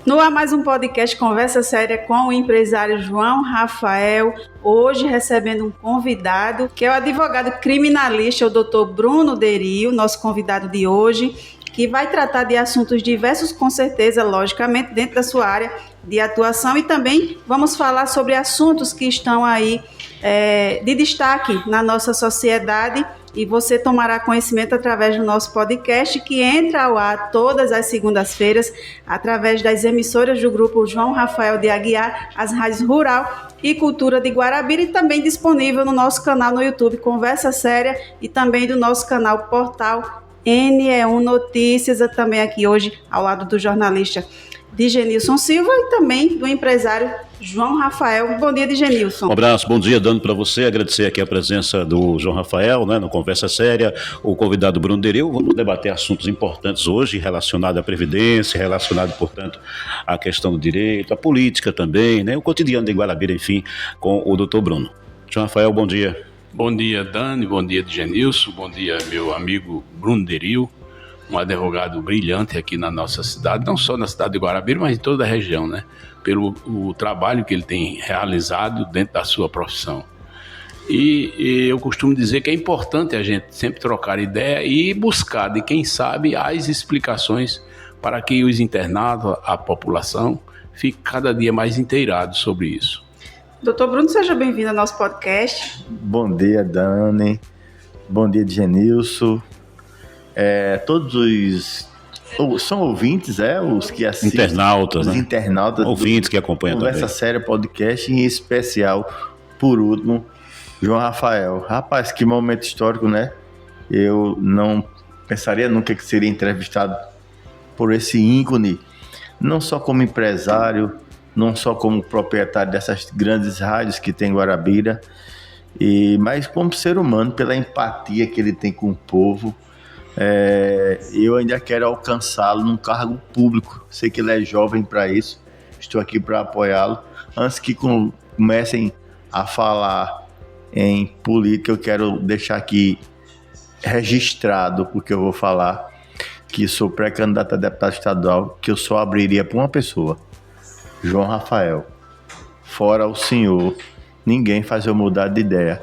No ar mais um podcast Conversa Séria com o empresário João Rafael, hoje recebendo um convidado, que é o advogado criminalista, o Dr. Bruno Derio, nosso convidado de hoje, que vai tratar de assuntos diversos, com certeza, logicamente, dentro da sua área de atuação, e também vamos falar sobre assuntos que estão aí de destaque na nossa sociedade, e você tomará conhecimento através do nosso podcast, que entra ao ar todas as segundas-feiras, através das emissoras do grupo João Rafael de Aguiar, as rádios Rural e Cultura de Guarabira, e também disponível no nosso canal no YouTube Conversa Séria, e também do nosso canal Portal NE1 Notícias, também aqui hoje ao lado do jornalista Digenilson Silva e também do empresário João Rafael. Bom dia, Digenilson. Um abraço, bom dia, dando para você, agradecer aqui a presença do João Rafael, no Conversa Séria, o convidado Bruno Derio. Vamos debater assuntos importantes hoje relacionados à Previdência, relacionados, portanto, à questão do direito, à política também, o cotidiano de Guarabira, enfim, com o doutor Bruno. João Rafael, bom dia. Bom dia, Dani, bom dia, Digenilson, bom dia, meu amigo Bruno Derio, um advogado brilhante aqui na nossa cidade, não só na cidade de Guarabira, mas em toda a região, pelo o trabalho que ele tem realizado dentro da sua profissão. E eu costumo dizer que é importante a gente sempre trocar ideia e buscar de quem sabe as explicações para que os internados, a população, fique cada dia mais inteirado sobre isso. Doutor Bruno, seja bem-vindo ao nosso podcast. Bom dia, Dani. Bom dia, Digenilson. Todos os... São ouvintes, os que assistem. Internautas, os internautas. Ouvintes que acompanham também. Conversa Séria Podcast, em especial, por último, João Rafael. Rapaz, que momento histórico, Eu não pensaria nunca que seria entrevistado por esse ícone, não só como empresário, não só como proprietário dessas grandes rádios que tem em Guarabira, mas como ser humano, pela empatia que ele tem com o povo. Eu ainda quero alcançá-lo num cargo público. Sei que ele é jovem para isso, estou aqui para apoiá-lo. Antes que comecem a falar em política, eu quero deixar aqui registrado o que eu vou falar, que sou pré-candidato a deputado estadual, que eu só abriria para uma pessoa: João Rafael. Fora o senhor, ninguém faz eu mudar de ideia,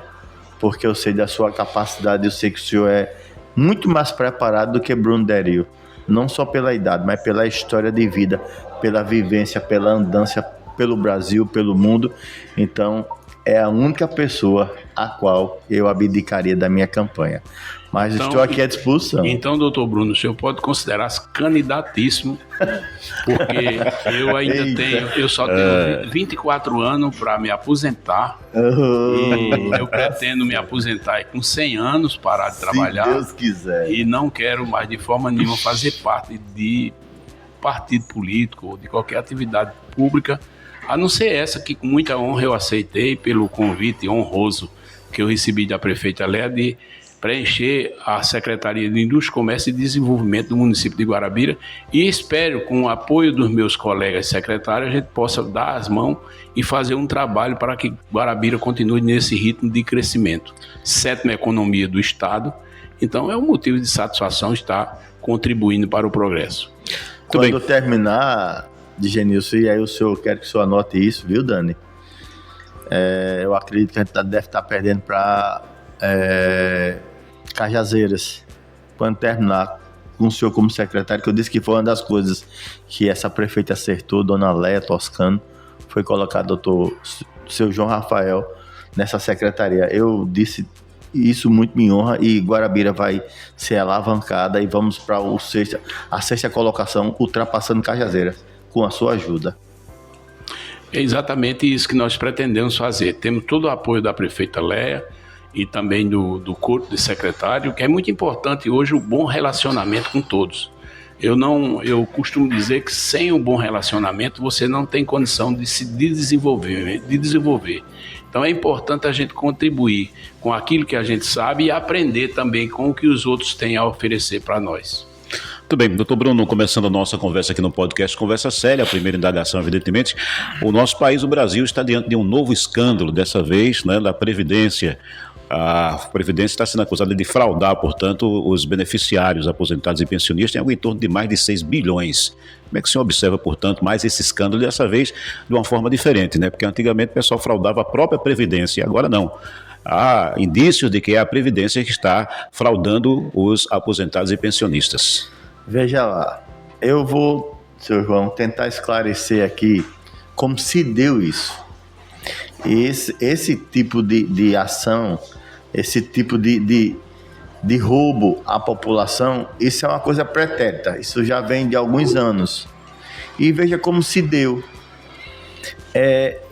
porque eu sei da sua capacidade, eu sei que o senhor é muito mais preparado do que Bruno Derio, não só pela idade, mas pela história de vida, pela vivência, pela andança pelo Brasil, pelo mundo. Então, é a única pessoa a qual eu abdicaria da minha campanha. Mas estou aqui à disposição. Então, doutor Bruno, o senhor pode considerar-se candidatíssimo, porque eu ainda eu só tenho 24 anos para me aposentar. E eu pretendo me aposentar com 100 anos, parar de trabalhar. Se Deus quiser. E não quero mais de forma nenhuma fazer parte de partido político ou de qualquer atividade pública, a não ser essa que com muita honra eu aceitei pelo convite honroso que eu recebi da prefeita Léa de preencher a Secretaria de Indústria, Comércio e Desenvolvimento do município de Guarabira, e espero, com o apoio dos meus colegas secretários, a gente possa dar as mãos e fazer um trabalho para que Guarabira continue nesse ritmo de crescimento. 7ª economia do Estado, então é um motivo de satisfação estar contribuindo para o progresso. Quando eu terminar, Digenilson, e aí o senhor quer que o senhor anote isso, viu, Dani? Eu acredito que a gente deve estar perdendo para Cajazeiras, quando terminar com o senhor como secretário, que eu disse que foi uma das coisas que essa prefeita acertou, dona Léa Toscano, foi colocar o seu João Rafael nessa secretaria. Eu disse isso, muito me honra, e Guarabira vai ser alavancada e vamos para a sexta colocação, ultrapassando Cajazeiras, com a sua ajuda. É exatamente isso que nós pretendemos fazer. Temos todo o apoio da prefeita Léa e também do corpo de secretário, que é muito importante hoje o bom relacionamento com todos. Eu costumo dizer que sem um bom relacionamento você não tem condição de se desenvolver. Então é importante a gente contribuir com aquilo que a gente sabe e aprender também com o que os outros têm a oferecer para nós. Muito bem, doutor Bruno, começando a nossa conversa aqui no podcast Conversa Séria, a primeira indagação, evidentemente, o nosso país, o Brasil, está diante de um novo escândalo, dessa vez, da Previdência. A Previdência está sendo acusada de fraudar, portanto, os beneficiários aposentados e pensionistas em algo em torno de mais de 6 bilhões. Como é que o senhor observa, portanto, mais esse escândalo, dessa vez de uma forma diferente, né? Porque antigamente o pessoal fraudava a própria Previdência, e agora não. Há indícios de que é a Previdência que está fraudando os aposentados e pensionistas. Veja lá, eu vou, seu João, tentar esclarecer aqui como se deu isso. Esse tipo de ação, esse tipo de roubo à população, isso é uma coisa pretérita, isso já vem de alguns anos. E veja como se deu.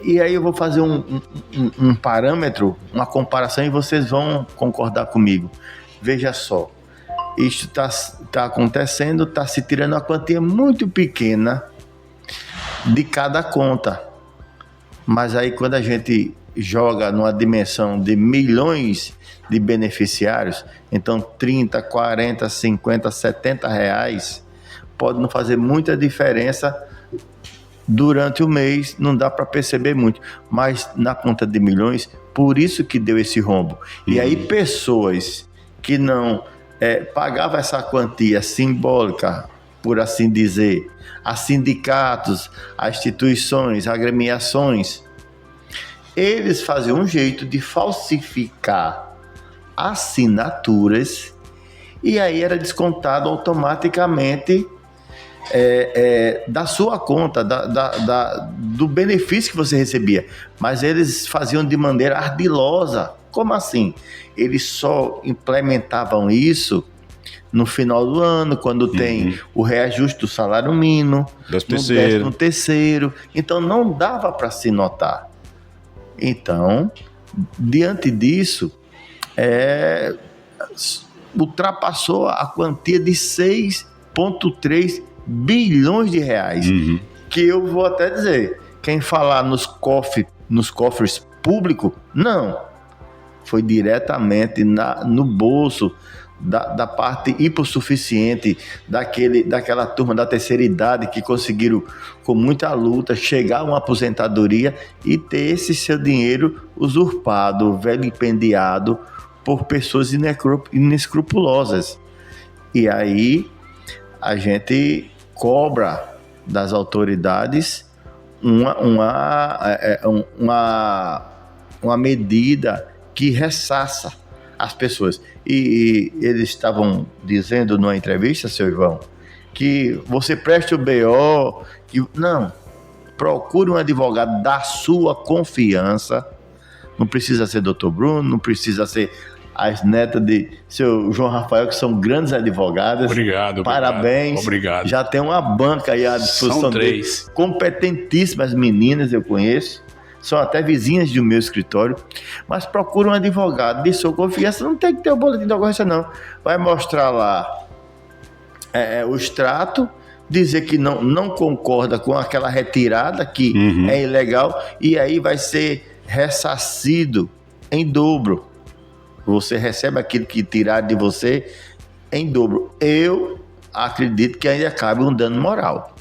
E aí eu vou fazer um parâmetro, uma comparação, e vocês vão concordar comigo. Veja só, isto está acontecendo, está se tirando uma quantia muito pequena de cada conta. Mas aí quando a gente joga numa dimensão de milhões de beneficiários, então 30, 40, 50, 70 reais, pode não fazer muita diferença durante o mês, não dá para perceber muito, mas na conta de milhões, por isso que deu esse rombo. E aí pessoas que não pagavam essa quantia simbólica, por assim dizer, a sindicatos, a instituições, agremiações, eles faziam um jeito de falsificar assinaturas e aí era descontado automaticamente da sua conta, do benefício que você recebia. Mas eles faziam de maneira ardilosa. Como assim? Eles só implementavam isso no final do ano, quando tem o reajuste do salário mínimo, no 13º. Então não dava para se notar. Então, diante disso, ultrapassou a quantia de 6,3 bilhões de reais. Que eu vou até dizer, quem falar nos cofres públicos, não. Foi diretamente no bolso da parte hipossuficiente, daquela turma da terceira idade que conseguiram, com muita luta, chegar a uma aposentadoria e ter esse seu dinheiro usurpado, vilipendiado por pessoas inescrupulosas. E aí a gente cobra das autoridades uma medida que ressaça as pessoas. E eles estavam dizendo numa entrevista, seu Ivan, que você preste o BO, não, procure um advogado da sua confiança, não precisa ser Dr. Bruno, não precisa ser as netas de seu João Rafael, que são grandes advogadas. Obrigado. Parabéns. Obrigado. Já tem uma banca aí à disposição. São 3. Competentíssimas meninas, eu conheço. São até vizinhas do meu escritório. Mas procura um advogado de sua confiança. Não tem que ter o boletim de ocorrência, não. Vai mostrar lá o extrato, dizer que não concorda com aquela retirada, que é ilegal, e aí vai ser ressarcido em dobro. Você recebe aquilo que tiraram de você em dobro. Eu acredito que ainda cabe um dano moral,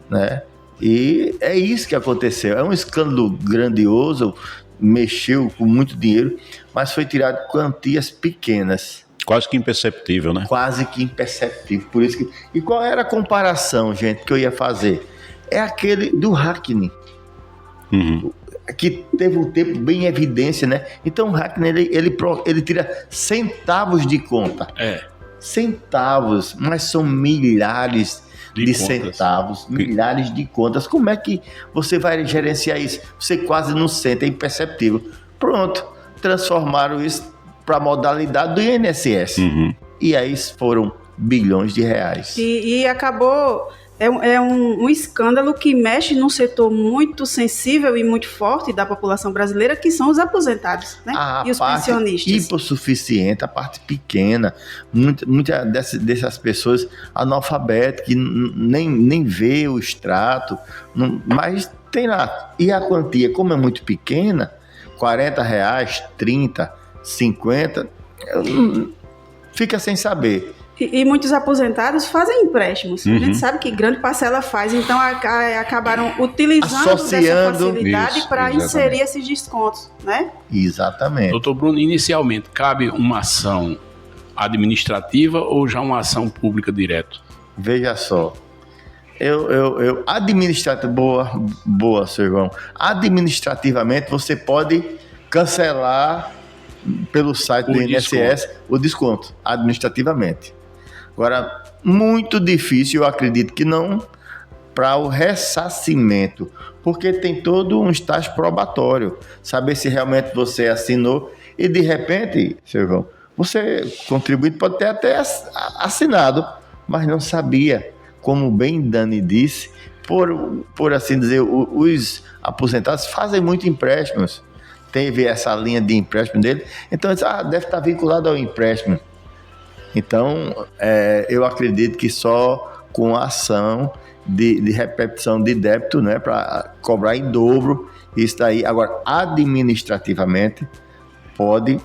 né? E é isso que aconteceu. É um escândalo grandioso, mexeu com muito dinheiro, mas foi tirado quantias pequenas. Quase que imperceptível, né? Quase que imperceptível. Por isso que... E qual era a comparação, gente, que eu ia fazer? É aquele do Hackney. Que teve um tempo bem em evidência, né? Então o Hackney, ele tira centavos de conta. Centavos, mas são milhares de centavos, milhares de contas. Como é que você vai gerenciar isso? Você quase não sente, é imperceptível. Pronto, transformaram isso para a modalidade do INSS. E aí foram bilhões de reais. E acabou... É um escândalo que mexe num setor muito sensível e muito forte da população brasileira, que são os aposentados, né? E os pensionistas. Hipossuficiente, a parte pequena, muita dessas pessoas analfabetas, que nem vê o extrato, mas tem lá. E a quantia, como é muito pequena, R$40, 30, 50, fica sem saber. E muitos aposentados fazem empréstimos. A Uhum. gente sabe que grande parcela faz, então acabaram utilizando Associando. dessa facilidade Isso, para exatamente. inserir esses descontos, né? Exatamente. Doutor Bruno, inicialmente, cabe uma ação administrativa ou já uma ação pública direto? Veja só. Boa, seu João. Administrativamente, você pode cancelar pelo site O do INSS o desconto, administrativamente. Agora, muito difícil, eu acredito que não, para o ressarcimento, porque tem todo um estágio probatório, saber se realmente você assinou e de repente, seu João, você contribuinte pode ter até assinado, mas não sabia, como bem Dani disse, por assim dizer, os aposentados fazem muito empréstimos, teve essa linha de empréstimo dele, então deve estar vinculado ao empréstimo. Então, eu acredito que só com a ação de repetição de débito, né, para cobrar em dobro, isso daí. Agora, administrativamente, pode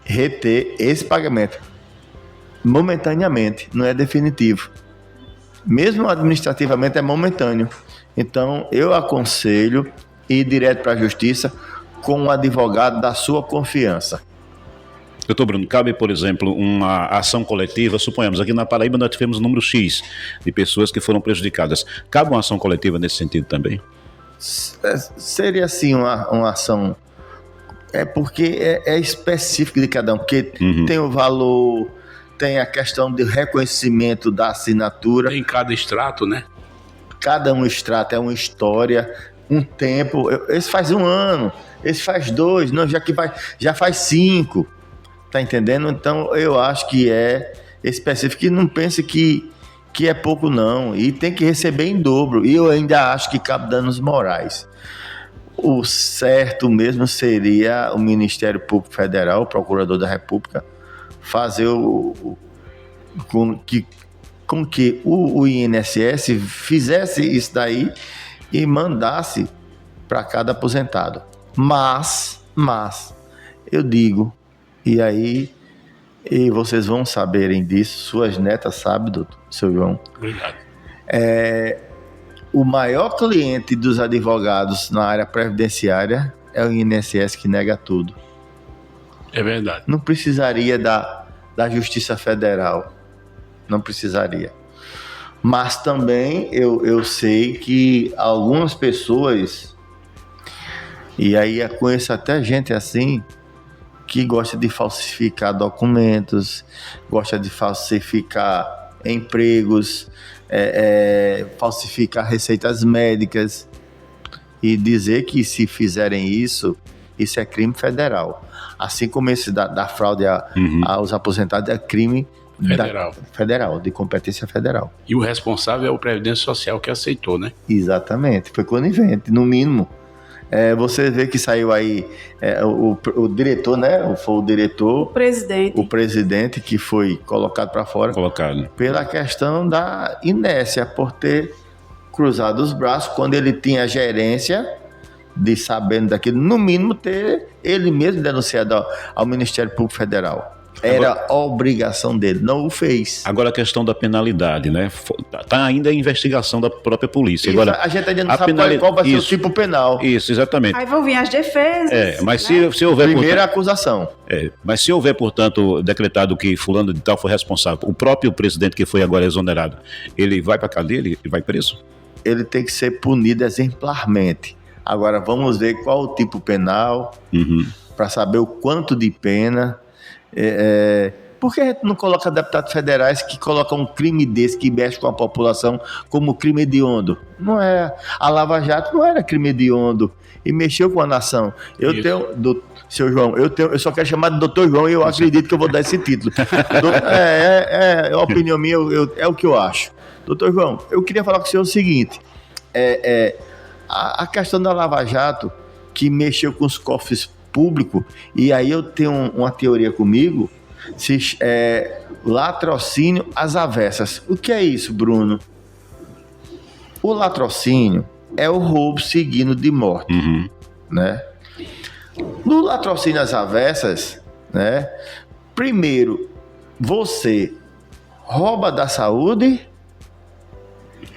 reter esse pagamento momentaneamente, não é definitivo. Mesmo administrativamente é momentâneo. Então, eu aconselho ir direto para a justiça com um advogado da sua confiança. Doutor Bruno, cabe, por exemplo, uma ação coletiva, suponhamos, aqui na Paraíba nós tivemos um número X de pessoas que foram prejudicadas. Cabe uma ação coletiva nesse sentido também? Seria assim uma ação, porque é específico de cada um, porque tem o valor, tem a questão de reconhecimento da assinatura. Tem cada extrato, né? Cada um extrato é uma história, um tempo. Esse faz 1 ano, esse faz 2, não, já faz 5. Tá entendendo? Então eu acho que é específico, e não pense que é pouco não, e tem que receber em dobro, e eu ainda acho que cabe danos morais. O certo mesmo seria o Ministério Público Federal, o Procurador da República, fazer com que o INSS fizesse isso daí e mandasse para cada aposentado. Mas eu digo, e vocês vão saberem disso, suas netas sabem, doutor, seu João. Obrigado. O maior cliente dos advogados na área previdenciária é o INSS, que nega tudo. É verdade. Não precisaria da Justiça Federal, não precisaria. Mas também eu sei que algumas pessoas, e aí eu conheço até gente assim, que gosta de falsificar documentos, gosta de falsificar empregos, falsificar receitas médicas, e dizer que se fizerem isso é crime federal. Assim como esse da fraude aos aposentados é crime federal, de competência federal. E o responsável é o Previdência Social, que aceitou, né? Exatamente, foi conivente, no mínimo. Você vê que saiu aí o diretor, né? Foi o diretor, o presidente que foi colocado para fora pela questão da inércia, por ter cruzado os braços quando ele tinha a gerência de, sabendo daquilo, no mínimo ter ele mesmo denunciado ao Ministério Público Federal. Era obrigação dele, não o fez. Agora a questão da penalidade, né? Está ainda em investigação da própria polícia. Isso, agora, a gente ainda não sabe qual vai ser o tipo penal. Isso, exatamente. Aí vão vir as defesas. Mas né? se houver... Primeira acusação. Mas se houver, portanto, decretado que fulano de tal foi responsável, o próprio presidente que foi agora exonerado, ele vai para a cadeia, ele vai preso? Ele tem que ser punido exemplarmente. Agora vamos ver qual o tipo penal, para saber o quanto de pena. Por que a gente não coloca deputados federais que colocam um crime desse, que mexe com a população, como crime hediondo? Não é. A Lava Jato não era crime hediondo e mexeu com a nação. Seu João, eu só quero chamar de doutor João, e eu acredito que eu vou dar esse título. É a opinião minha, é o que eu acho. Doutor João, eu queria falar com o senhor o seguinte: a questão da Lava Jato, que mexeu com os cofres públicos, e aí eu tenho uma teoria comigo, latrocínio às avessas. O que é isso, Bruno? O latrocínio é o roubo seguido de morte, né? No latrocínio às avessas, né? Primeiro, você rouba da saúde,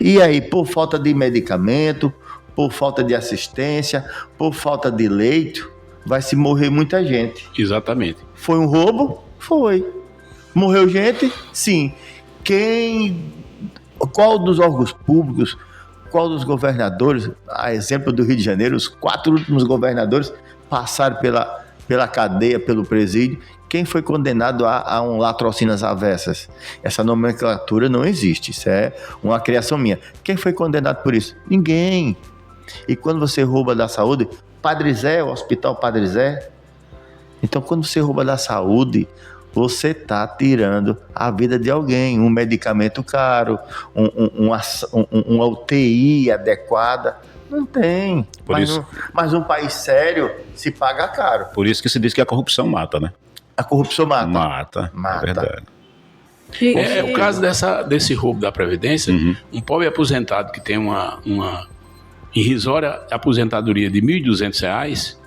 e aí, por falta de medicamento, por falta de assistência, por falta de leito, vai se morrer muita gente. Exatamente. Foi um roubo? Foi. Morreu gente? Sim. Qual dos órgãos públicos, qual dos governadores, a exemplo do Rio de Janeiro, os 4 últimos governadores passaram pela cadeia, pelo presídio, quem foi condenado a um latrocinas avessas? Essa nomenclatura não existe, isso é uma criação minha. Quem foi condenado por isso? Ninguém. E quando você rouba da saúde, Padre Zé, o Hospital Padre Zé, então quando você rouba da saúde, você está tirando a vida de alguém, um medicamento caro, uma UTI adequada, não tem. Mas um país sério se paga caro. Por isso que se diz que a corrupção mata, né? A corrupção mata. Mata. É verdade. É o caso desse roubo da Previdência. Um pobre aposentado que tem uma irrisória aposentadoria de R$ 1.200,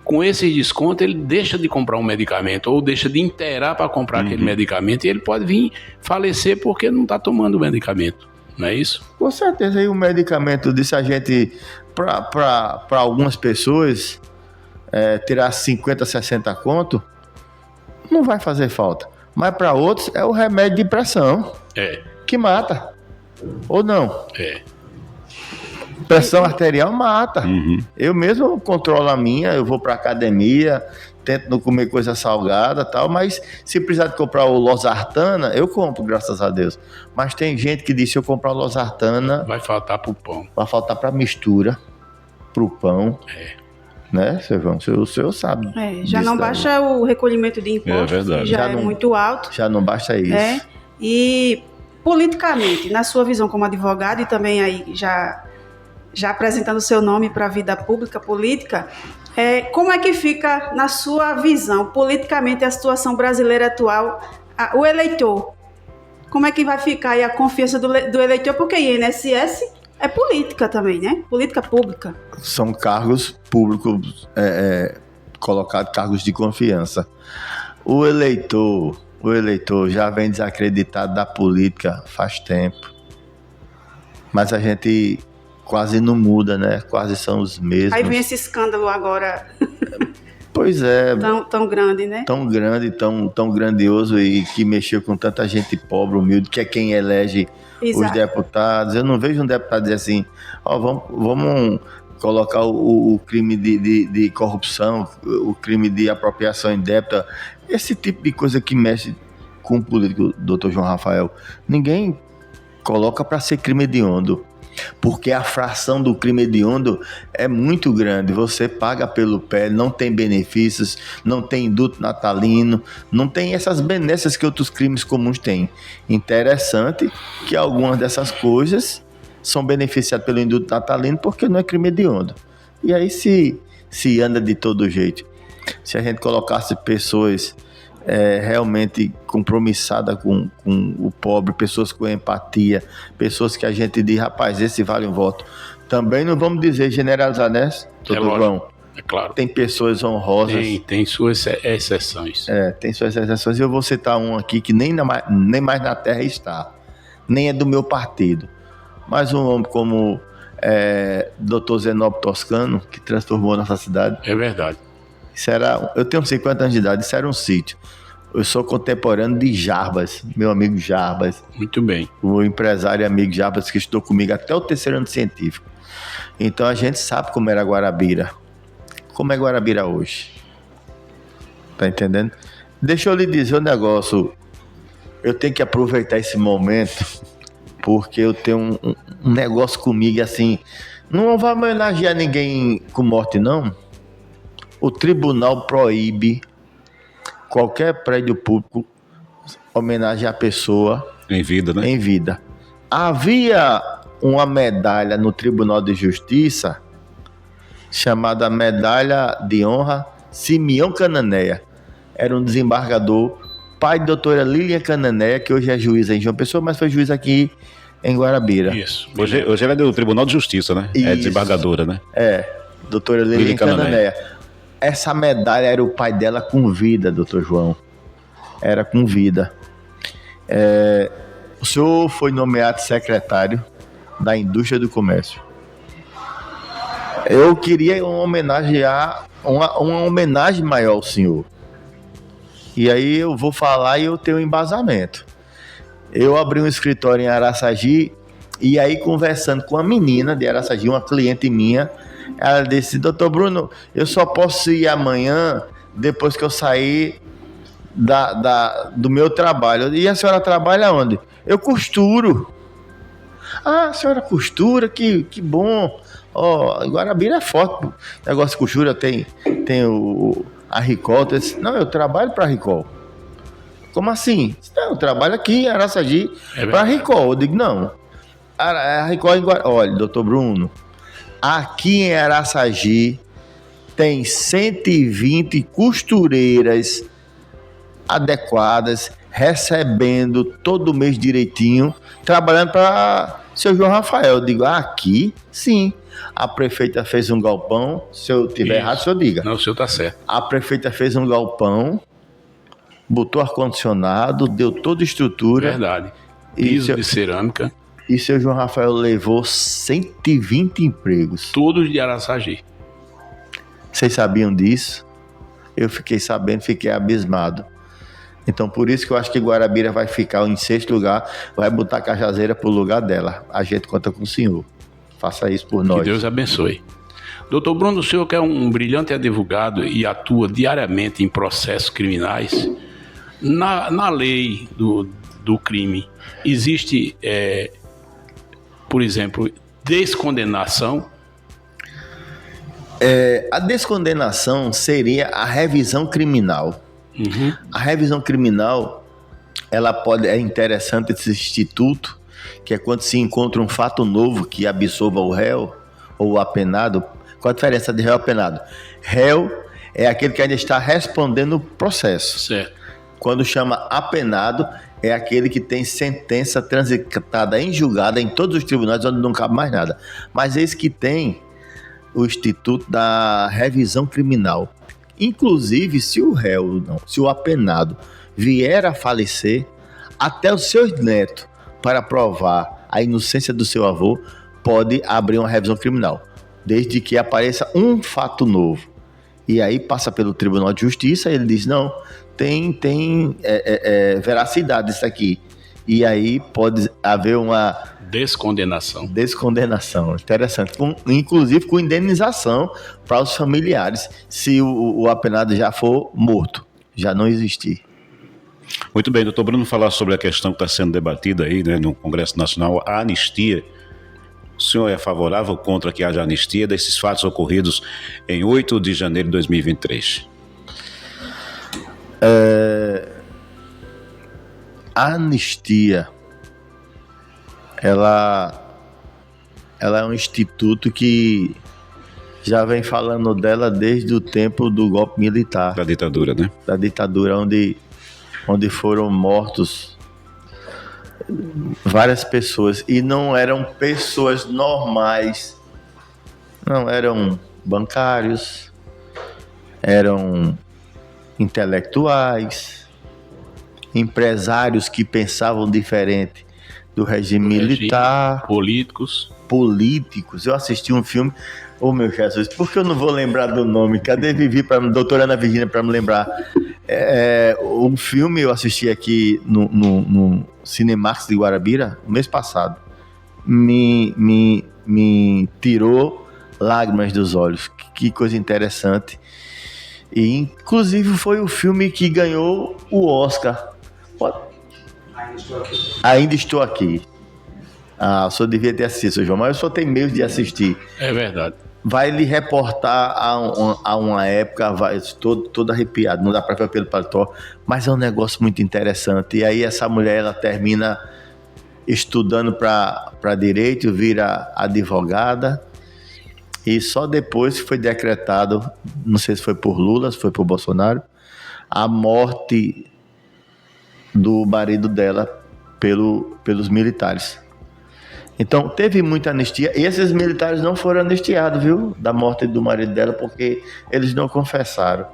com esse desconto ele deixa de comprar um medicamento ou deixa de inteirar para comprar aquele medicamento, e ele pode vir falecer porque não está tomando o medicamento, não é isso? Com certeza, aí o medicamento disse a gente, para algumas pessoas, tirar 50, 60 conto, não vai fazer falta. Mas para outros é o remédio de pressão que mata. Ou não? Pressão arterial mata. Eu mesmo controlo a minha, eu vou para academia, tento não comer coisa salgada e tal, mas se precisar de comprar o losartana, eu compro, graças a Deus. Mas tem gente que diz, se eu comprar o losartana, vai faltar pro pão. Vai faltar para mistura, pro pão. Né, Silvão? O senhor sabe. Já não baixa o recolhimento de impostos, que já é muito alto. Já não baixa isso. E politicamente, na sua visão como advogado e também aí já apresentando o seu nome para a vida pública, política, como é que fica, na sua visão, politicamente, a situação brasileira atual, o eleitor? Como é que vai ficar aí a confiança do eleitor? Porque INSS é política também, né? Política pública. São cargos públicos, colocados cargos de confiança. O eleitor já vem desacreditado da política faz tempo. Mas a gente quase não muda, né? Quase são os mesmos. Aí vem esse escândalo agora. Pois é. Tão grande, né? Tão grande, tão grandioso, e que mexeu com tanta gente pobre, humilde, que é quem elege os deputados. Eu não vejo um deputado dizer assim, vamos colocar o crime de corrupção, o crime de apropriação indébita, esse tipo de coisa que mexe com o político, doutor João Rafael. Ninguém coloca para ser crime hediondo, porque a fração do crime hediondo é muito grande. Você paga pelo pé, não tem benefícios, não tem indulto natalino, não tem essas benesses que outros crimes comuns têm. Interessante que algumas dessas coisas são beneficiadas pelo indulto natalino porque não é crime hediondo. E aí se anda de todo jeito. Se a gente colocasse pessoas realmente compromissada com o pobre, pessoas com empatia, pessoas que a gente diz, rapaz, esse vale um voto. Também não vamos dizer generalizar, né, doutor João? É claro. Tem pessoas honrosas. Tem suas exceções. Tem suas exceções. Eu vou citar um aqui que nem mais na terra está, nem é do meu partido, mas um homem como doutor Zenóbio Toscano, que transformou a nossa cidade. É verdade. Eu tenho 50 anos de idade, isso era um sítio. Eu sou contemporâneo de Jarbas, meu amigo Jarbas. Muito bem. O empresário e amigo Jarbas, que estudou comigo até o 3º ano científico. Então a gente sabe como era Guarabira. Como é Guarabira hoje. Tá entendendo? Deixa eu lhe dizer um negócio. Eu tenho que aproveitar esse momento, porque eu tenho um negócio comigo assim. Não vai homenagear ninguém com morte, não. O tribunal proíbe qualquer prédio público homenagear a pessoa em vida, né? Em vida. Havia uma medalha no Tribunal de Justiça chamada Medalha de Honra Simeão Cananéia. Era um desembargador, pai de doutora Lilian Cananéia, que hoje é juiz em João Pessoa, mas foi juiz aqui em Guarabira. Isso. Hoje ela é do Tribunal de Justiça, né? Isso. É desembargadora, né? Doutora Lilian Cananéia. Essa medalha era o pai dela com vida, doutor João. Era com vida. o senhor foi nomeado secretário da Indústria do Comércio. Eu queria uma homenagem maior ao senhor. E aí eu vou falar e eu tenho um embasamento. Eu abri um escritório em Araçagi e aí conversando com uma menina de Araçagi, uma cliente minha, ela disse: doutor Bruno, eu só posso ir amanhã depois que eu sair do meu trabalho. E a senhora trabalha onde? Eu costuro. Ah, a senhora costura? Que bom. Guarabira é forte. Negócio de costura, tem a Ricol. Eu disse: não, eu trabalho para a Ricol. Como assim? Não, eu trabalho aqui em Araçagi para a Ricol. Eu digo: não. A Ricol em olha, doutor Bruno, aqui em Araçagi tem 120 costureiras adequadas, recebendo todo mês direitinho, trabalhando para seu João Rafael. Eu digo: aqui, sim. A prefeita fez um galpão. Se eu tiver errado, o senhor diga. Não, o senhor está certo. A prefeita fez um galpão, botou ar-condicionado, deu toda a estrutura. Verdade. Piso de cerâmica. E seu João Rafael levou 120 empregos. Todos de Araçagi. Vocês sabiam disso? Eu fiquei sabendo, fiquei abismado. Então, por isso que eu acho que Guarabira vai ficar em 6º lugar, vai botar a Cajazeira pro lugar dela. A gente conta com o senhor. Faça isso por nós. Que Deus abençoe. Doutor Bruno, o senhor que é um brilhante advogado e atua diariamente em processos criminais, na lei do crime, existe, por exemplo, descondenação? A descondenação seria a revisão criminal. Uhum. A revisão criminal, é interessante esse instituto, que é quando se encontra um fato novo que absolva o réu ou o apenado. Qual a diferença de réu e apenado? Réu é aquele que ainda está respondendo o processo. Certo. Quando chama apenado, é aquele que tem sentença transitada em julgada em todos os tribunais onde não cabe mais nada. Mas esse que tem o instituto da revisão criminal. Inclusive, se o apenado vier a falecer, até os seus netos, para provar a inocência do seu avô, pode abrir uma revisão criminal, desde que apareça um fato novo. E aí passa pelo Tribunal de Justiça, ele diz: não, tem veracidade isso aqui. E aí pode haver uma descondenação. Interessante. Inclusive com indenização para os familiares, se o apenado já for morto, já não existir. Muito bem, doutor Bruno, falar sobre a questão que está sendo debatida aí, né, no Congresso Nacional, a anistia. O senhor é favorável ou contra que haja anistia desses fatos ocorridos em 8 de janeiro de 2023? A anistia, ela é um instituto que já vem falando dela desde o tempo do golpe militar. Da ditadura, né? Da ditadura, onde foram mortos várias pessoas. E não eram pessoas normais. Não, eram bancários, eram intelectuais, empresários que pensavam diferente do regime militar. Políticos. Eu assisti um filme, meu Jesus, por que eu não vou lembrar do nome? Cadê doutora Ana Virgínia para me lembrar? Um filme eu assisti aqui no Cinemax de Guarabira, no mês passado. Me tirou lágrimas dos olhos. Que coisa interessante. E inclusive foi o filme que ganhou o Oscar. Ainda estou aqui. O senhor devia ter assistido, João, mas eu só tenho medo de assistir. É verdade. Vai lhe reportar a uma época, todo arrepiado, não dá para ver pelo paletó, mas é um negócio muito interessante. E aí essa mulher, ela termina estudando para direito, vira advogada, e só depois foi decretado, não sei se foi por Lula, se foi por Bolsonaro, a morte do marido dela pelos militares. Então, teve muita anistia, e esses militares não foram anistiados, viu, da morte do marido dela, porque eles não confessaram.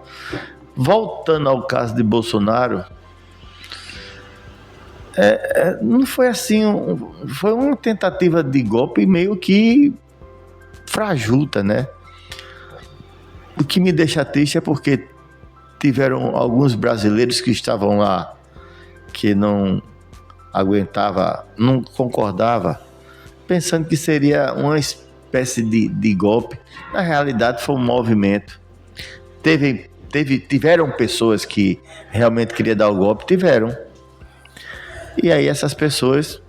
Voltando ao caso de Bolsonaro, Não foi assim, foi uma tentativa de golpe meio que fajuta, né? O que me deixa triste é porque tiveram alguns brasileiros que estavam lá que não aguentava, não concordava, pensando que seria uma espécie de golpe. Na realidade foi um movimento. Tiveram pessoas que realmente queriam dar o golpe, tiveram. E aí essas pessoas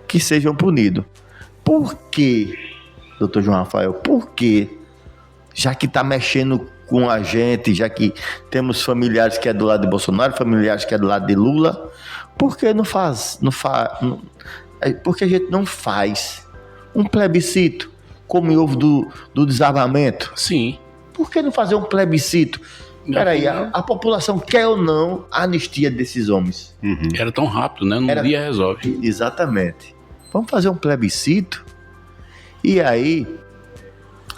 que sejam punidos. Por quê, doutor João Rafael? Por quê? Já que está mexendo com a gente, já que temos familiares que é do lado de Bolsonaro, familiares que é do lado de Lula, por que por que a gente não faz um plebiscito, como houve do desarmamento? Sim. Por que não fazer um plebiscito? Peraí, a população quer ou não a anistia desses homens? Uhum. Era tão rápido, né? Num dia resolve. Exatamente. Vamos fazer um plebiscito e aí,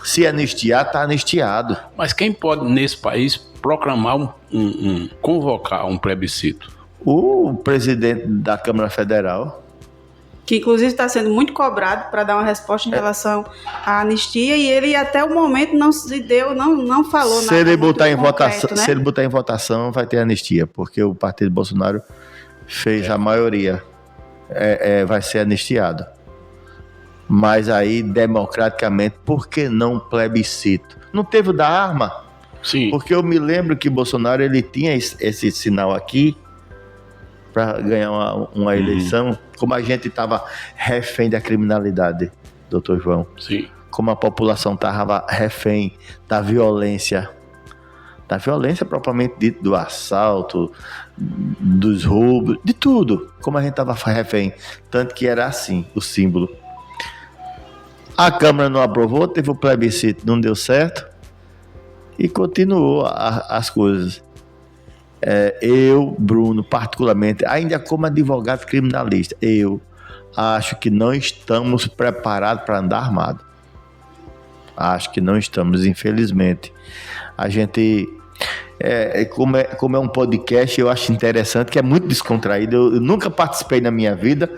se anistiar, tá anistiado. Mas quem pode, nesse país, proclamar convocar um plebiscito? O presidente da Câmara Federal. Que inclusive está sendo muito cobrado para dar uma resposta em relação à anistia, e ele até o momento não se deu, não falou nada. Se ele botar em concreto, votação, né? se ele botar em votação, vai ter anistia, porque o partido Bolsonaro fez a maioria. Vai ser anistiado. Mas aí, democraticamente, por que não plebiscito? Não teve o da arma? Sim. Porque eu me lembro que Bolsonaro ele tinha esse sinal aqui para ganhar uma eleição, como a gente estava refém da criminalidade, doutor João. Sim. Como a população estava refém da violência propriamente dita, do assalto, dos roubos, de tudo. Como a gente estava refém. Tanto que era assim, o símbolo. A Câmara não aprovou, teve o plebiscito, não deu certo, e continuou as coisas. Eu, Bruno, particularmente, ainda como advogado criminalista, eu acho que não estamos preparados para andar armado. Acho que não estamos, infelizmente. A gente, como é um podcast, eu acho interessante, que é muito descontraído. Eu nunca participei na minha vida.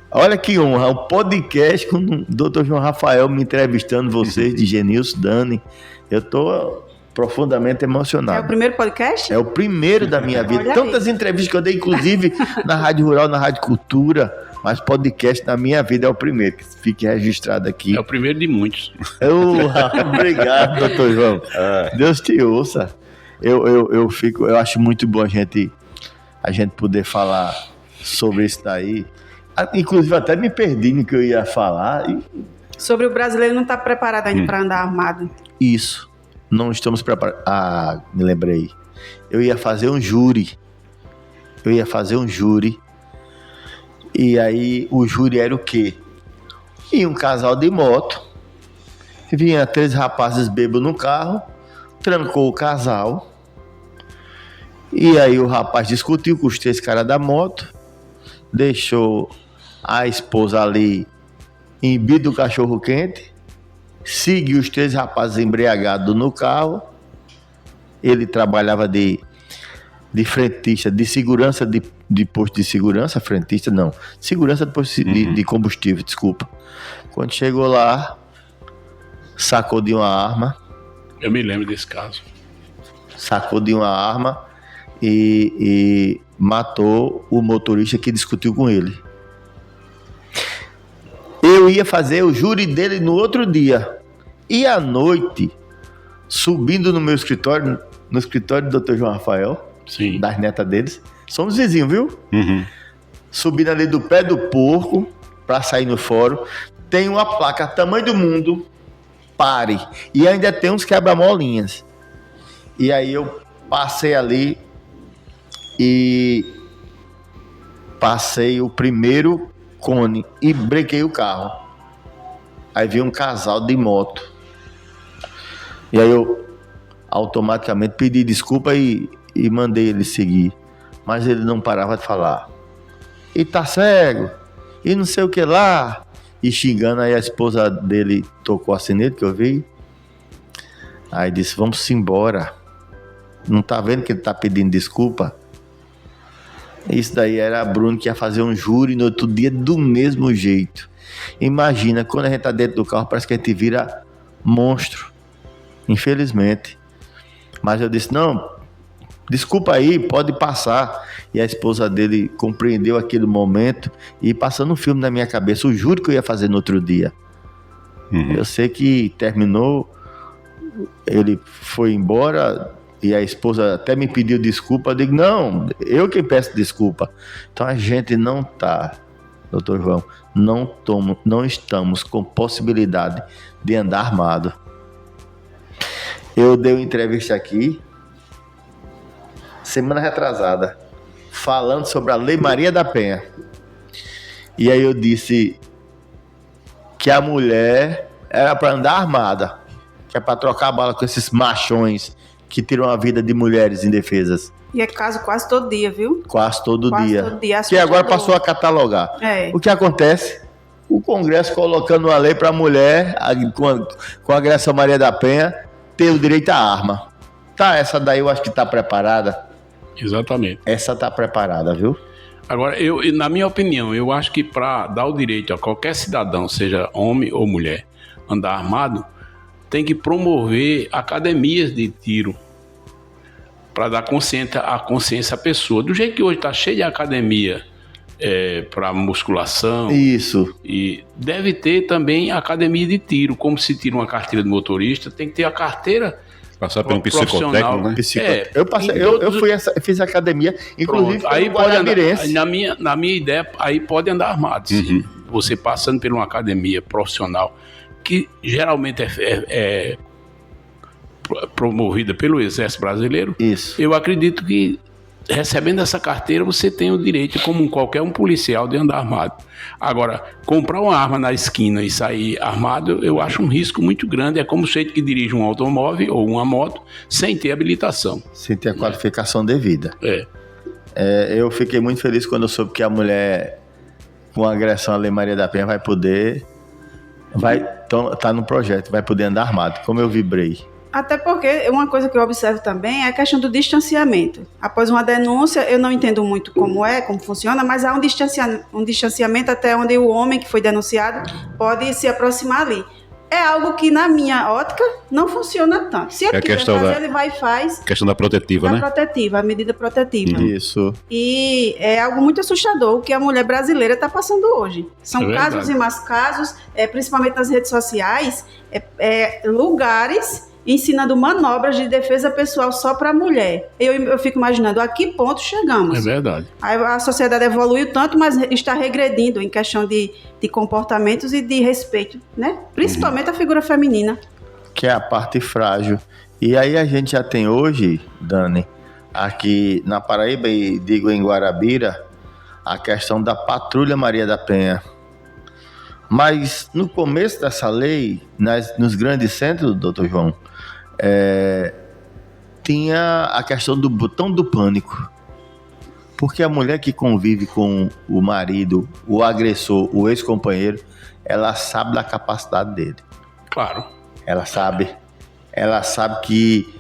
Olha que honra, um podcast com o Dr. João Rafael me entrevistando, vocês, de Genilson, Dani. Eu estou profundamente emocionado. É o primeiro podcast? É o primeiro da minha vida. Olha Tantas aí. entrevistas que eu dei, inclusive na Rádio Rural, na Rádio Cultura, mas podcast na minha vida é o primeiro, que fique registrado aqui. É o primeiro de muitos. Obrigado, doutor João. Deus te ouça. Eu acho muito bom a gente poder falar sobre isso daí. Inclusive, até me perdi no que eu ia falar. Sobre o brasileiro não estar preparado ainda para andar armado. Isso. Não estamos preparados. Me lembrei. Eu ia fazer um júri. E aí, o júri era o quê? E um casal de moto. Vinha 3 rapazes bêbados no carro. Trancou o casal. E aí, o rapaz discutiu com os 3 caras da moto. Deixou a esposa ali embido do cachorro quente. Seguiu os 3 rapazes embriagados no carro. Ele trabalhava de frentista, de segurança de posto de segurança, frentista não, segurança de posto de combustível, desculpa. Quando chegou lá, sacou de uma arma. Eu me lembro desse caso. Sacou de uma arma e matou o motorista que discutiu com ele. Eu ia fazer o júri dele no outro dia. E à noite, subindo no meu escritório, no escritório do Dr. João Rafael, Sim. das netas deles, somos vizinhos, viu? Uhum. Subindo ali do pé do porco, para sair no fórum, tem uma placa tamanho do mundo, pare. E ainda tem uns quebra-molinhas. E aí eu passei ali e passei o primeiro cone e brequei o carro. Aí vi um casal de moto. E aí eu automaticamente pedi desculpa e mandei ele seguir. Mas ele não parava de falar. E tá cego. E não sei o que lá. E xingando, aí a esposa dele tocou assim nele, que eu vi. Aí disse, vamos embora. Não tá vendo que ele tá pedindo desculpa? Isso daí era Bruno que ia fazer um júri no outro dia do mesmo jeito. Imagina, quando a gente tá dentro do carro, parece que a gente vira monstro. Infelizmente. Mas eu disse, não, desculpa aí, pode passar. E a esposa dele compreendeu aquele momento e passando um filme na minha cabeça, o júri que eu ia fazer no outro dia. Eu sei que terminou, ele foi embora e a esposa até me pediu desculpa. Eu digo, não, eu que peço desculpa. Então a gente não tá, doutor João, não estamos com possibilidade de andar armado. Eu dei uma entrevista aqui, semana retrasada, falando sobre a Lei Maria da Penha. E aí eu disse que a mulher era para andar armada, que é para trocar bala com esses machões que tiram a vida de mulheres indefesas. E é caso quase todo dia, viu? Quase todo dia. Todo dia. Que agora passou a catalogar. O que acontece? O Congresso colocando uma lei para a mulher, com a agressão Maria da Penha, ter o direito à arma. Tá, essa daí eu acho que tá preparada. Exatamente. Essa tá preparada, viu? Agora, na minha opinião, eu acho que para dar o direito a qualquer cidadão, seja homem ou mulher, andar armado, tem que promover academias de tiro para dar a consciência à pessoa. Do jeito que hoje está cheio de academia para musculação. Isso. E deve ter também academia de tiro. Como se tira uma carteira de motorista, tem que ter a carteira. Passar por um psicotécnico, né? Eu fiz academia, inclusive aí Guarabirense. Na minha ideia, aí pode andar armado. Sim. Você passando por uma academia profissional, que geralmente é promovida pelo Exército Brasileiro. Isso. Eu acredito que recebendo essa carteira, você tem o direito, como qualquer um policial, de andar armado. Agora, comprar uma arma na esquina e sair armado, eu acho um risco muito grande. É como o jeito que dirige um automóvel ou uma moto sem ter habilitação. Sem ter a qualificação devida. Eu fiquei muito feliz quando eu soube que a mulher com agressão à Lei Maria da Penha tá no projeto, vai poder andar armado. Como eu vibrei. Até porque uma coisa que eu observo também é a questão do distanciamento. Após uma denúncia, eu não entendo muito como funciona, mas há um distanciamento até onde o homem que foi denunciado pode se aproximar ali. É algo que, na minha ótica, não funciona tanto. Se ele quiser fazer, ele vai e faz. Questão da protetiva, né? A medida protetiva. Isso. E é algo muito assustador o que a mulher brasileira está passando hoje. São casos e mais casos, principalmente nas redes sociais, lugares ensinando manobras de defesa pessoal só para a mulher. Eu fico imaginando a que ponto chegamos. É verdade. A sociedade evoluiu tanto, mas está regredindo em questão de comportamentos e de respeito, né? Principalmente a figura feminina. Que é a parte frágil. E aí a gente já tem hoje, Dani, aqui na Paraíba, e digo em Guarabira, a questão da Patrulha Maria da Penha. Mas no começo dessa lei, nos grandes centros, doutor João, tinha a questão do botão do pânico. Porque a mulher que convive com o marido, o agressor, o ex-companheiro, ela sabe da capacidade dele. Claro. Ela sabe que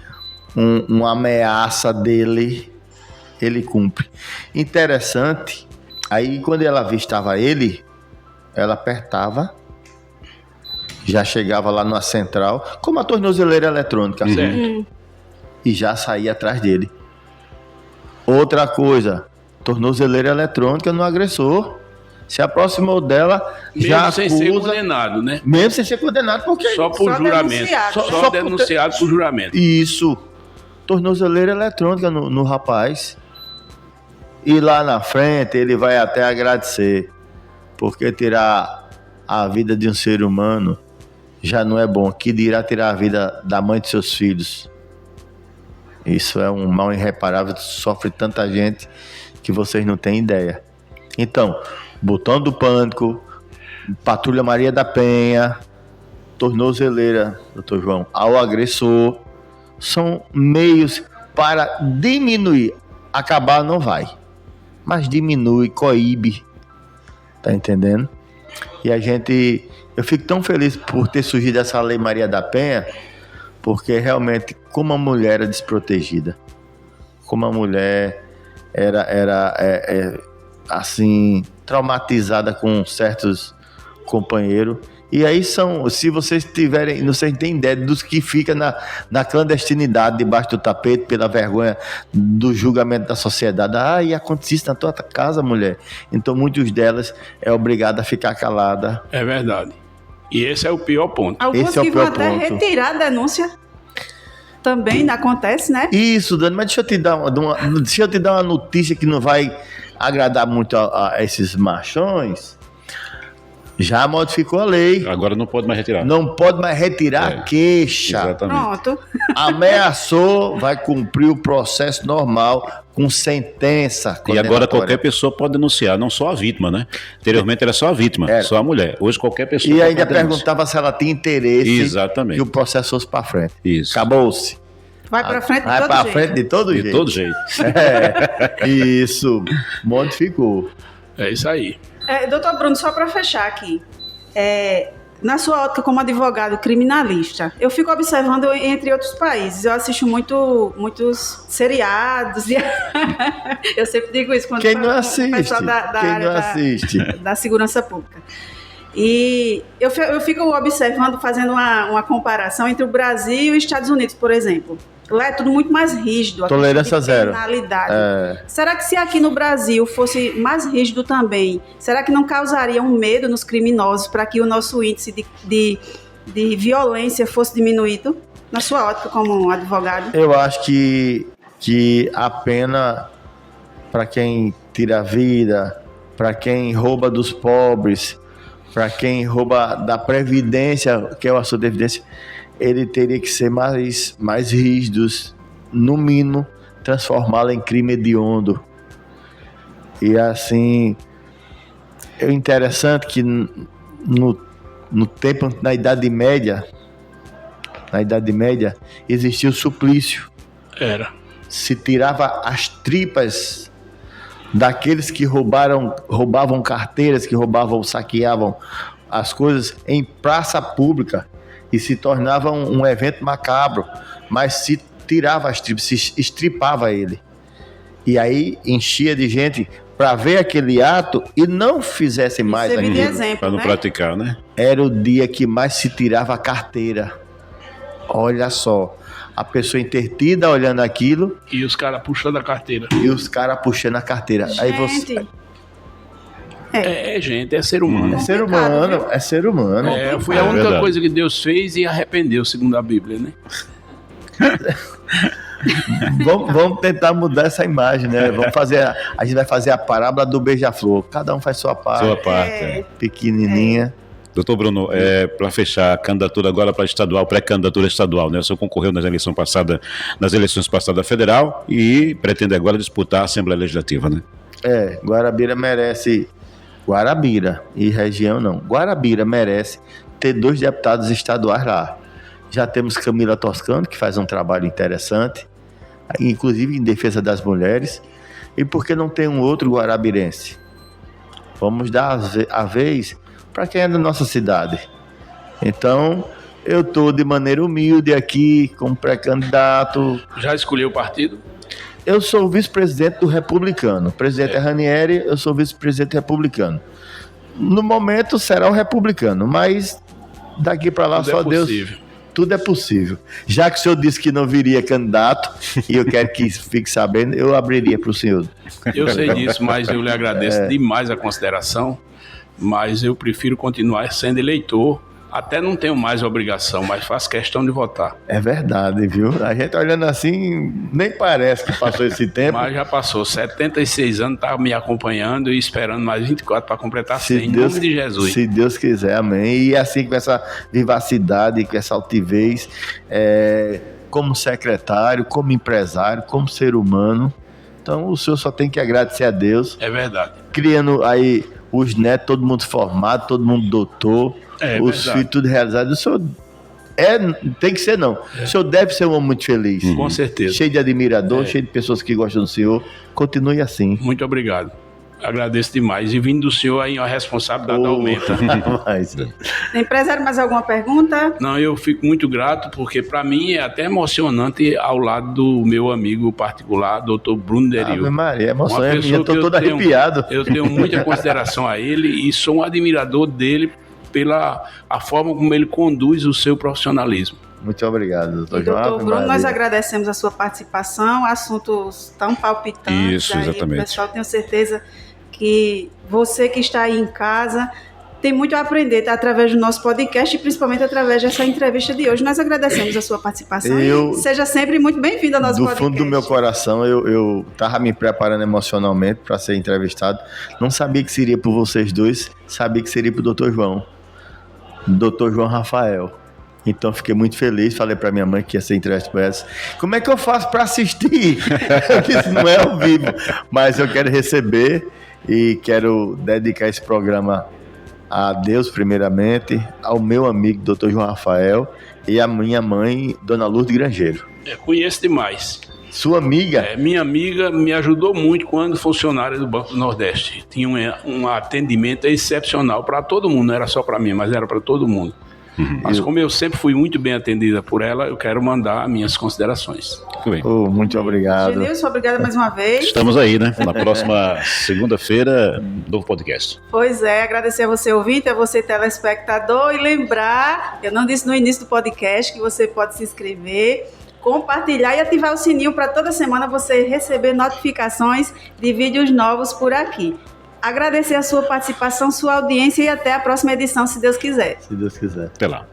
uma ameaça dele, ele cumpre. Interessante, aí quando ela avistava ele, ela apertava, já chegava lá na central, como a tornozeleira eletrônica, certo? E já saía atrás dele. Outra coisa, tornozeleira eletrônica no agressor, se aproximou dela, mesmo já sem acusa, ser condenado, né? Mesmo sem ser condenado, porque só por juramento. Só denunciado por juramento. Isso. Tornozeleira eletrônica no rapaz. E lá na frente ele vai até agradecer. Porque tirar a vida de um ser humano já não é bom. Que dirá tirar a vida da mãe de seus filhos? Isso é um mal irreparável, sofre tanta gente que vocês não têm ideia. Então, botão do pânico, Patrulha Maria da Penha, tornozeleira, doutor João, ao agressor, são meios para diminuir. Acabar não vai, mas diminui, coíbe. Tá entendendo? E eu fico tão feliz por ter surgido essa Lei Maria da Penha, porque realmente, como a mulher é desprotegida, como a mulher assim, traumatizada com certos companheiros. E aí se vocês tiverem, não sei, tem ideia dos que ficam na clandestinidade, debaixo do tapete, pela vergonha do julgamento da sociedade. E acontecia isso na tua casa, mulher. Então, muitos delas é obrigada a ficar calada. É verdade. E esse é o pior ponto. Algumas Esse é o que vão pior até ponto. retirar a denúncia. Também acontece, né? Isso, Dani, mas deixa eu te dar uma notícia que não vai agradar muito a esses machões. Já modificou a lei. Agora não pode mais retirar. Não pode mais retirar a queixa. Exatamente. Pronto. Ameaçou, vai cumprir o processo normal com sentença E agora condenatória. qualquer pessoa pode denunciar, não só a vítima, né? Anteriormente era só a vítima, só a mulher. Hoje qualquer pessoa E pode ainda denunciar. perguntava se ela tinha interesse Exatamente. que o processo fosse para frente. Isso. Acabou-se. Vai pra frente de Vai todo para jeito. frente de todo De jeito. todo jeito. Isso. Modificou. É isso aí. Doutor Bruno, só para fechar aqui, na sua ótica como advogado criminalista, eu fico observando entre outros países, eu assisto muitos seriados, e eu sempre digo isso quando Quem não falo com o assiste? pessoal da Quem área não assiste? da segurança pública. E eu fico observando, fazendo uma comparação entre o Brasil e os Estados Unidos, por exemplo. Lá é tudo muito mais rígido. Tolerância zero. Penalidade. Será que se aqui no Brasil fosse mais rígido também, será que não causaria um medo nos criminosos para que o nosso índice de violência fosse diminuído? Na sua ótica como advogado? Eu acho que a pena para quem tira a vida, para quem rouba dos pobres, para quem rouba da Previdência, que é o assunto da Previdência, ele teria que ser mais rígidos, no mínimo, transformá-lo em crime hediondo. E assim, é interessante que no tempo, na Idade Média, existia o suplício. Era. Se tirava as tripas daqueles que roubavam carteiras, que saqueavam as coisas em praça pública, e se tornava um evento macabro, mas se tirava as tripas, se estripava ele. E aí enchia de gente para ver aquele ato e não fizessem mais Servir de aquilo. exemplo, Para não né? praticar, né? Era o dia que mais se tirava a carteira. Olha só, a pessoa intertida olhando aquilo E os caras puxando a carteira. e os caras puxando a carteira. Aí você... Gente, Gente, é ser humano. É ser Complicado, humano, viu? é ser humano. Foi a É única verdade. coisa que Deus fez e arrependeu, segundo a Bíblia, né? Vamos tentar mudar essa imagem, né? A gente vai fazer a parábola do beija-flor. Cada um faz sua parte, Sua parte. pequenininha. Doutor Bruno, para fechar a candidatura agora para estadual, pré-candidatura estadual, né? O senhor concorreu nas eleições passadas federal e pretende agora disputar a Assembleia Legislativa, né? Guarabira merece... Guarabira e região não. Guarabira merece ter 2 deputados estaduais lá. Já temos Camila Toscano, que faz um trabalho interessante, inclusive em defesa das mulheres. E por que não tem um outro guarabirense? Vamos dar a vez para quem é da nossa cidade. Então, eu estou de maneira humilde aqui, como pré-candidato. Já escolheu o partido? Eu sou o vice-presidente do Republicano. O presidente é Ranieri, eu sou o vice-presidente republicano. No momento será o Republicano, mas daqui para lá Tudo só é Deus... possível. Tudo é possível. Já que o senhor disse que não viria candidato, e eu quero que fique sabendo, eu abriria para o senhor. Eu sei disso, mas eu lhe agradeço demais a consideração, mas eu prefiro continuar sendo eleitor. Até não tenho mais obrigação, mas faço questão de votar. É verdade, viu? A gente olhando assim, nem parece que passou esse tempo. Mas já passou 76 anos, estava me acompanhando e esperando mais 24 para completar 100, em nome de Jesus. Se Deus quiser, amém. E assim, com essa vivacidade, com essa altivez, como secretário, como empresário, como ser humano. Então, o senhor só tem que agradecer a Deus. É verdade. Criando aí os netos, todo mundo formado, todo mundo doutor, os verdade. filhos tudo realizado. O senhor tem que ser, não. O senhor deve ser um homem muito feliz. Com certeza. Cheio de admirador, cheio de pessoas que gostam do senhor. Continue assim. Muito obrigado. Agradeço demais. E vindo do senhor aí, a responsabilidade aumenta. Mas, Empresário, mais alguma pergunta? Não, eu fico muito grato, porque para mim é até emocionante ao lado do meu amigo particular, Dr. Bruno Deril. Ave Maria, a emoção Uma é minha, pessoa eu tô que todo arrepiado. Eu tenho muita consideração a ele e sou um admirador dele pela a forma como ele conduz o seu profissionalismo. Muito obrigado, doutor E, João. doutor Ave Bruno, nós Maria. agradecemos a sua participação, assuntos tão palpitantes. Isso, aí, exatamente. pessoal, tenho certeza que você que está aí em casa tem muito a aprender, tá? Através do nosso podcast e principalmente através dessa entrevista de hoje. Nós agradecemos a sua participação e seja sempre muito bem-vindo ao nosso Do podcast. fundo do meu coração, eu tava me preparando emocionalmente para ser entrevistado. Não sabia que seria por vocês dois, sabia que seria por doutor João. Doutor João Rafael. Então fiquei muito feliz, falei para minha mãe que ia ser entrevista por essa. Como é que eu faço para assistir? Eu disse, não é ao vivo, mas eu quero receber e quero dedicar esse programa a Deus primeiramente, ao meu amigo Dr. João Rafael e à minha mãe, Dona Lourdes Grangeiro. Eu conheço demais. Sua amiga? Minha amiga me ajudou muito quando funcionária do Banco do Nordeste. Tinha um atendimento excepcional para todo mundo, não era só para mim, mas era para todo mundo. Mas como eu sempre fui muito bem atendida por ela, eu quero mandar minhas considerações. Muito bem. Oh, muito obrigado. Genilson, obrigada mais uma vez. Estamos aí, né? Na próxima segunda-feira, novo podcast. Pois é, agradecer a você ouvinte, a você telespectador e lembrar, eu não disse no início do podcast, que você pode se inscrever, compartilhar e ativar o sininho para toda semana você receber notificações de vídeos novos por aqui. Agradecer a sua participação, sua audiência e até a próxima edição, se Deus quiser. Se Deus quiser. Até lá.